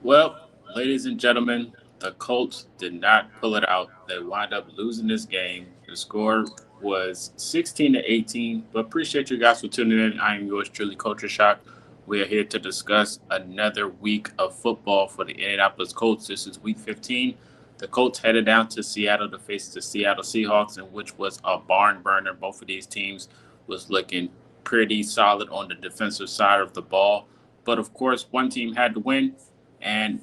Well, ladies and gentlemen, the Colts did not pull it out. They wound up losing this game. The score was 16-18. But appreciate you guys for tuning in. I am yours truly, Culture Shock. We are here to discuss another week of football for the Indianapolis Colts. This is week 15. The Colts headed down to Seattle to face the Seattle Seahawks, in which was a barn burner. Both of these teams was looking pretty solid on the defensive side of the ball. But of course, one team had to win, and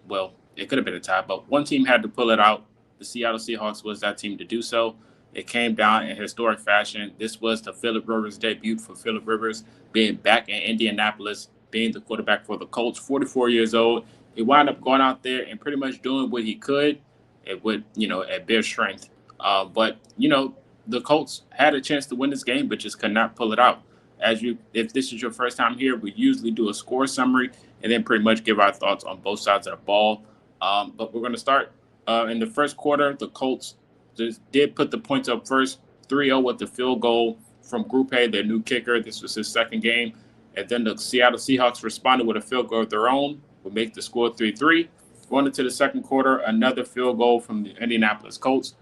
well, it could have been a tie, but one team had to pull it out. The Seattle Seahawks was that team to do so. It came down in historic fashion. This was the Philip Rivers debut for Philip Rivers, being back in Indianapolis, being the quarterback for the Colts, 44 years old. He wound up going out there and pretty much doing what he could at bare strength. But the Colts had a chance to win this game, but just could not pull it out. If this is your first time here, we usually do a score summary and then pretty much give our thoughts on both sides of the ball. But we're going to start in the first quarter. The Colts just did put the points up first, 3-0 with the field goal from Group A, their new kicker. This was his second game. And then the Seattle Seahawks responded with a field goal of their own, would make the score 3-3. Going into the second quarter, another field goal from the Indianapolis Colts.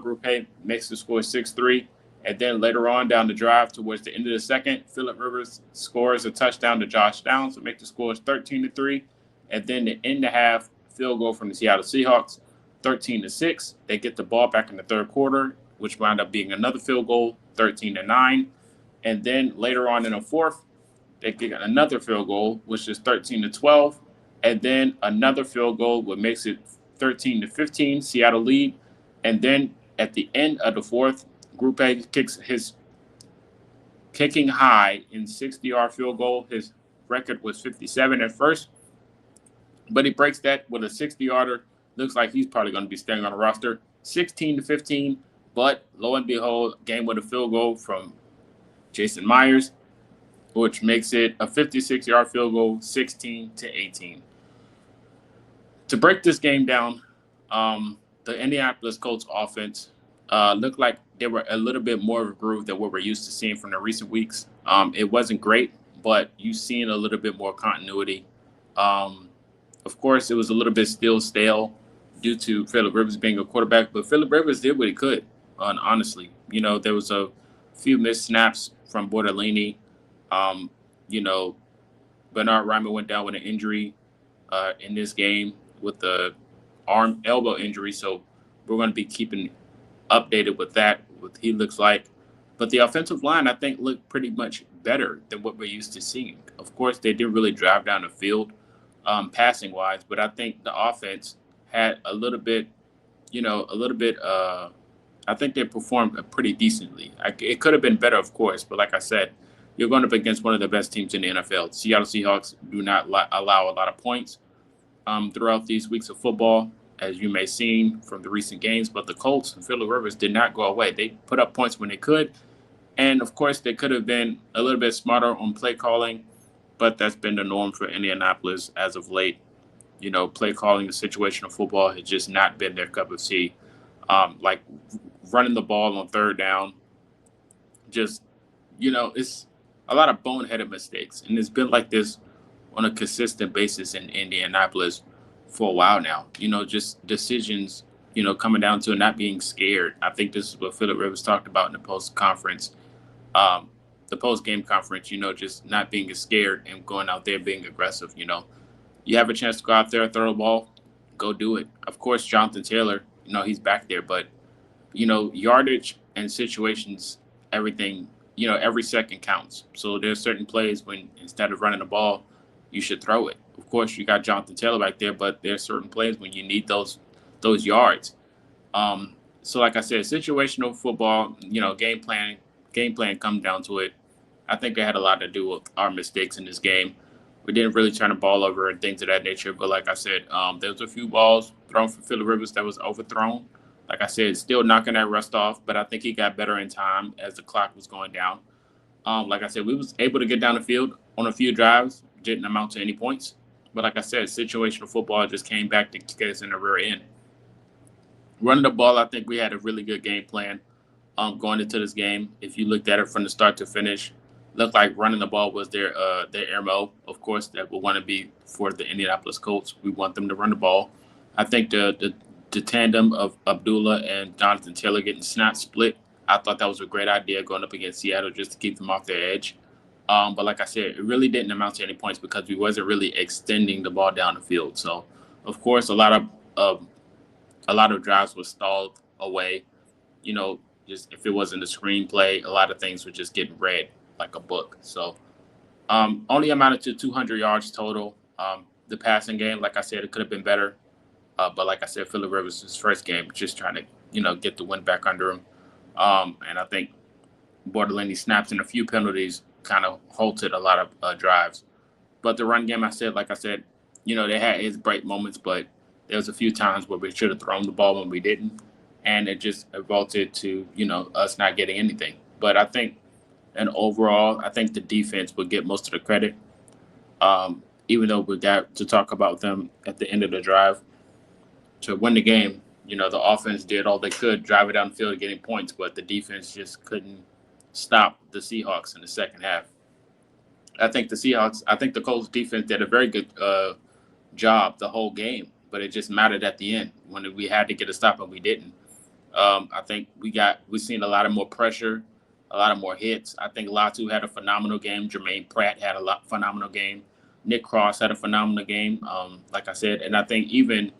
Group A makes the score 6-3. And then later on down the drive towards the end of the second, Philip Rivers scores a touchdown to Josh Downs to make the score 13-3. And then the end the half field goal from the Seattle Seahawks, 13-6. They get the ball back in the third quarter, which wound up being another field goal, 13-9. And then later on in the fourth, they get another field goal, which is 13-12. And then another field goal, which makes it 13-15, Seattle lead. And then at the end of the fourth, Group A kicks his kicking high in 60-yard field goal. His record was 57 at first, but he breaks that with a 60-yarder. Looks like he's probably going to be staying on the roster. 16-15, but lo and behold, game with a field goal from Jason Myers, which makes it a 56-yard field goal, 16-18. To break this game down, the Indianapolis Colts offense looked like they were a little bit more of a groove than what we're used to seeing from the recent weeks. It wasn't great, but you've seen a little bit more continuity. Of course, it was a little bit still stale due to Philip Rivers being a quarterback, but Philip Rivers did what he could, honestly. There was a few missed snaps from Bortolini. Um, you know, Bernard Ryman went down with an injury in this game with the elbow injury, so we're going to be keeping updated with that, what he looks like. But the offensive line, I think, looked pretty much better than what we're used to seeing. Of course, they didn't really drive down the field passing wise, but I think the offense had a little bit, I think they performed pretty decently. It could have been better, of course, but like I said, you're going up against one of the best teams in the NFL. Seattle Seahawks do not allow a lot of points throughout these weeks of football, as you may have seen from the recent games. But the Colts and Philip Rivers did not go away. They put up points when they could. And, of course, they could have been a little bit smarter on play calling, but that's been the norm for Indianapolis as of late. Play calling, the situational football has just not been their cup of tea. Like running the ball on third down, just, it's a lot of boneheaded mistakes. And it's been like this on a consistent basis in Indianapolis for a while now. Just decisions, coming down to not being scared. I think this is what Philip Rivers talked about in the post-game conference, just not being scared and going out there being aggressive. You have a chance to go out there, throw the ball, go do it. Of course, Jonathan Taylor, he's back there, but, yardage and situations, everything, every second counts. So there's certain plays when instead of running the ball, you should throw it. Of course, you got Jonathan Taylor back there, but there's certain plays when you need those yards. So like I said, situational football, game plan comes down to it. I think it had a lot to do with our mistakes in this game. We didn't really turn the ball over and things of that nature. But like I said, there was a few balls thrown for Philip Rivers that was overthrown. Like I said, still knocking that rust off, but I think he got better in time as the clock was going down. Like I said, we was able to get down the field on a few drives, didn't amount to any points. But like I said, situational football just came back to kick us in the rear end. Running the ball, I think we had a really good game plan going into this game. If you looked at it from the start to finish, Looked like running the ball was their MO. Of course, that will want to be for the Indianapolis Colts. We want them to run the ball. I think the tandem of Abdullah and Jonathan Taylor getting snaps split. I thought that was a great idea going up against Seattle just to keep them off their edge. But like I said, it really didn't amount to any points because we wasn't really extending the ball down the field. So, of course, a lot of drives were stalled away. You know, just if it wasn't a screenplay, a lot of things were just getting read like a book. So, only amounted to 200 yards total. The passing game, like I said, it could have been better. But like I said, Phillip Rivers' first game, just trying to get the win back under him. And I think borderline snaps and a few penalties kind of halted a lot of drives. But the run game, like I said, they had its bright moments, but there was a few times where we should have thrown the ball when we didn't, and it just resulted to us not getting anything. But I think, and overall, I think the defense would get most of the credit. Even though we got to talk about them at the end of the drive to win the game, the offense did all they could, drive it down the field, getting points, but the defense just couldn't stop the Seahawks in the second half. I think the Colts defense did a very good job the whole game, but it just mattered at the end when we had to get a stop and we didn't. I think we seen a lot of more pressure, a lot of more hits. I think Latu had a phenomenal game. Jermaine Pratt had a phenomenal game. Nick Cross had a phenomenal game, like I said, and I think even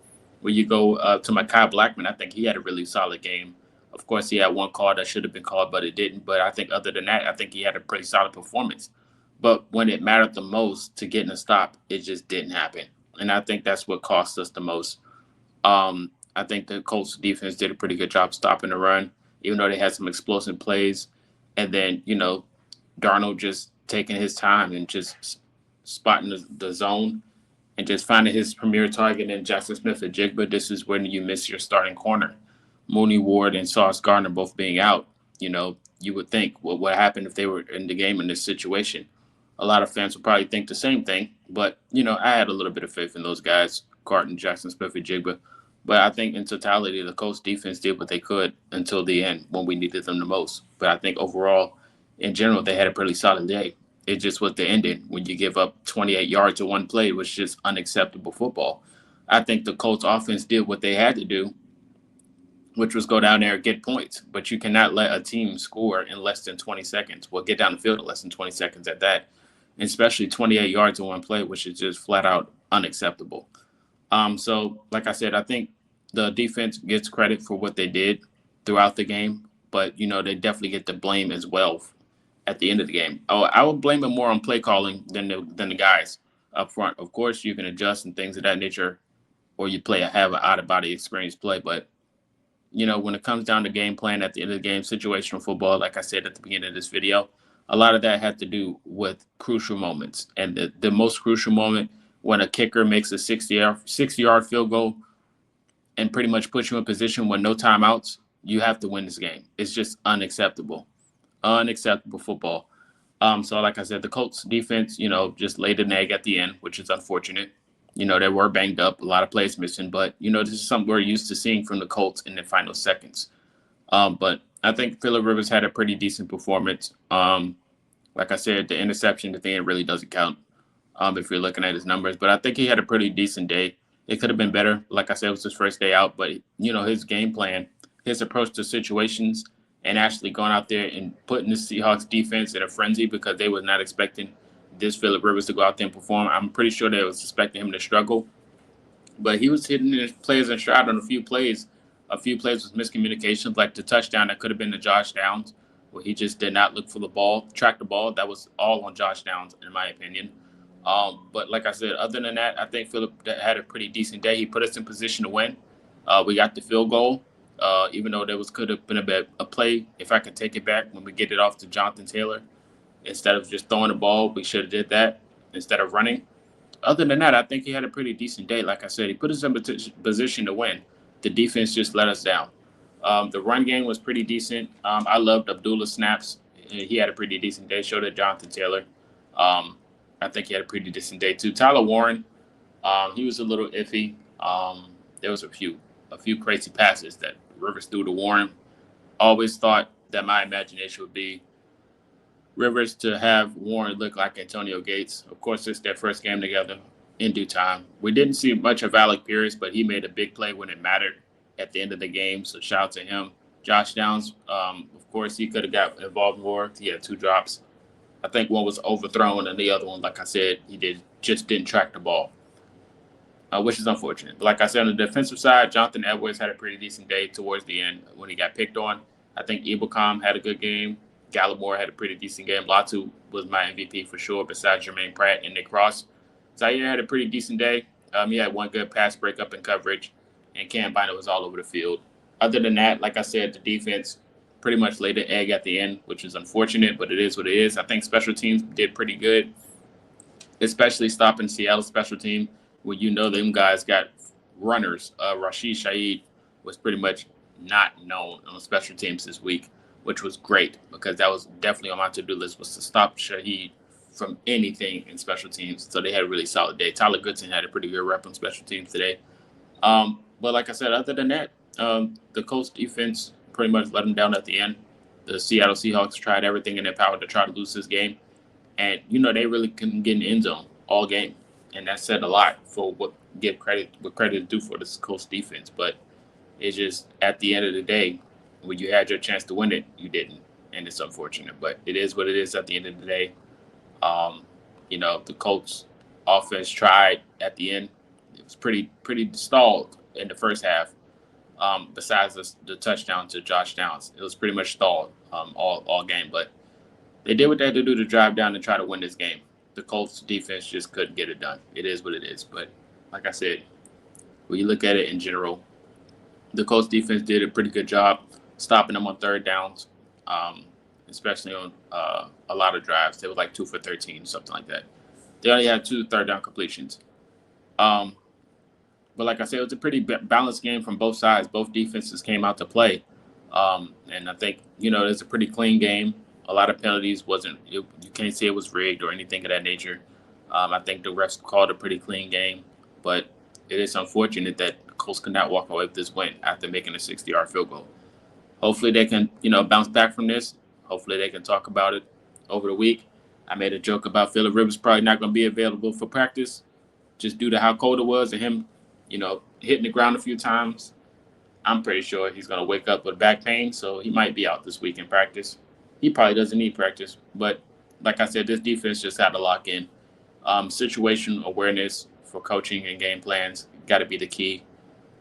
when you go to Mekhi Blackman, I think he had a really solid game. Of course, he had one call that should have been called, but it didn't. But I think other than that, I think he had a pretty solid performance. But when it mattered the most to getting a stop, it just didn't happen. And I think that's what cost us the most. I think the Colts defense did a pretty good job stopping the run, even though they had some explosive plays. And then, Darnold just taking his time and just spotting the zone and just finding his premier target in Jackson Smith and Jigba. This is when you miss your starting corner. Mooney Ward and Sauce Gardner both being out. You would think, well, what happened if they were in the game in this situation? A lot of fans would probably think the same thing. But, I had a little bit of faith in those guys, Carton, Jackson Smith, and Jigba. But I think in totality, the Colts defense did what they could until the end when we needed them the most. But I think overall, in general, they had a pretty solid day. It just was the ending when you give up 28 yards in one play, was just unacceptable football. I think the Colts offense did what they had to do, which was go down there and get points. But you cannot let a team score in less than 20 seconds. Well, get down the field in less than 20 seconds at that, and especially 28 yards in one play, which is just flat out unacceptable. So, like I said, I think the defense gets credit for what they did throughout the game, but, they definitely get the blame as well at the end of the game. Oh, I would blame it more on play calling than the guys up front. Of course, you can adjust and things of that nature, or you have an out-of-body experience play, but when it comes down to game plan at the end of the game, situational football, like I said at the beginning of this video, a lot of that had to do with crucial moments. And the most crucial moment when a kicker makes a 60-yard field goal and pretty much puts you in position with no timeouts, you have to win this game. It's just unacceptable. Unacceptable football. So like I said, the Colts defense, just laid an egg at the end, which is unfortunate. They were banged up, a lot of plays missing, but, this is something we're used to seeing from the Colts in the final seconds. But I think Phillip Rivers had a pretty decent performance. Like I said, the interception at the end really doesn't count if you're looking at his numbers. But I think he had a pretty decent day. It could have been better. Like I said, it was his first day out. But, his game plan, his approach to situations, and actually going out there and putting the Seahawks defense in a frenzy because they were not expecting this Phillip Rivers to go out there and perform. I'm pretty sure they was expecting him to struggle. But he was hitting his players in stride on a few plays. A few plays with miscommunications, like the touchdown that could have been to Josh Downs, where he just did not look for the ball, track the ball. That was all on Josh Downs, in my opinion. But like I said, other than that, I think Phillip had a pretty decent day. He put us in position to win. We got the field goal, even though there could have been a play. If I could take it back when we get it off to Jonathan Taylor, instead of just throwing the ball, we should have did that instead of running. Other than that, I think he had a pretty decent day. Like I said, he put us in position to win. The defense just let us down. The run game was pretty decent. I loved Abdullah's snaps. He had a pretty decent day. So did Jonathan Taylor. I think he had a pretty decent day too. Tyler Warren, he was a little iffy. There was a few crazy passes that Rivers threw to Warren. Always thought that my imagination would be Rivers to have Warren look like Antonio Gates. Of course, it's their first game together in due time. We didn't see much of Alec Pierce, but he made a big play when it mattered at the end of the game. So shout out to him. Josh Downs, of course, he could have got involved more. He had two drops. I think one was overthrown, and the other one, like I said, he just didn't track the ball, which is unfortunate. But like I said, on the defensive side, Jonathan Edwards had a pretty decent day towards the end when he got picked on. I think Ebelcom had a good game. Gallimore had a pretty decent game. Latu was my MVP for sure, besides Jermaine Pratt and Nick Ross. Zaire had a pretty decent day. He had one good pass breakup in coverage, and Cam Bynum was all over the field. Other than that, like I said, the defense pretty much laid the egg at the end, which is unfortunate, but it is what it is. I think special teams did pretty good, especially stopping Seattle's special team, where you know them guys got runners. Rashid Shaheed was pretty much not known on special teams this week, which was great because that was definitely on my to-do list, was to stop Shaheed from anything in special teams. So they had a really solid day. Tyler Goodson had a pretty good rep on special teams today. But like I said, other than that, the Colts defense pretty much let them down at the end. The Seattle Seahawks tried everything in their power to try to lose this game. And, they really couldn't get in the end zone all game. And that said a lot for what credit is due for this Colts defense. But it's just, at the end of the day, when you had your chance to win it, you didn't. And it's unfortunate. But it is what it is at the end of the day. The Colts offense tried at the end. It was pretty stalled in the first half. Besides the touchdown to Josh Downs, it was pretty much stalled all game. But they did what they had to do to drive down and try to win this game. The Colts defense just couldn't get it done. It is what it is. But like I said, when you look at it in general, the Colts defense did a pretty good job stopping them on third downs, especially on a lot of drives. They were like 2 for 13, something like that. They only had 2 third down completions. But like I said, it was a pretty balanced game from both sides. Both defenses came out to play. And I think, it was a pretty clean game. A lot of penalties you can't say it was rigged or anything of that nature. I think the refs called a pretty clean game. But it is unfortunate that the Colts could not walk away with this win after making a 60-yard field goal. Hopefully they can, bounce back from this. Hopefully they can talk about it over the week. I made a joke about Phillip Rivers probably not going to be available for practice just due to how cold it was and him, hitting the ground a few times. I'm pretty sure he's going to wake up with back pain, so he might be out this week in practice. He probably doesn't need practice, but like I said, this defense just had to lock in. Situation awareness for coaching and game plans got to be the key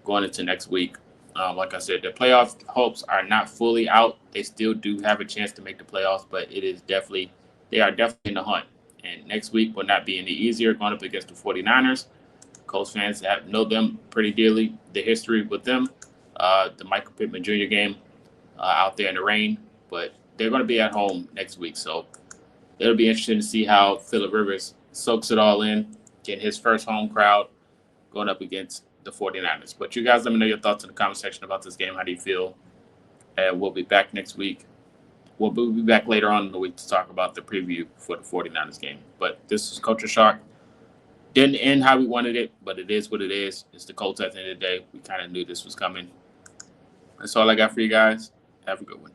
going into next week. Like I said, the playoff hopes are not fully out. They still do have a chance to make the playoffs, but they are definitely in the hunt. And next week will not be any easier going up against the 49ers. Colts fans know them pretty dearly. The history with them, the Michael Pittman Jr. game out there in the rain, but they're going to be at home next week. So it'll be interesting to see how Phillip Rivers soaks it all in, getting his first home crowd going up against the 49ers. But you guys let me know your thoughts in the comment section about this game. How do you feel? And we'll be back next week. We'll be back later on in the week to talk about the preview for the 49ers game. But this is Culture Shock. Didn't end how we wanted it, but it is what it is. It's the Colts at the end of the day. We kind of knew this was coming. That's all I got for you guys. Have a good one.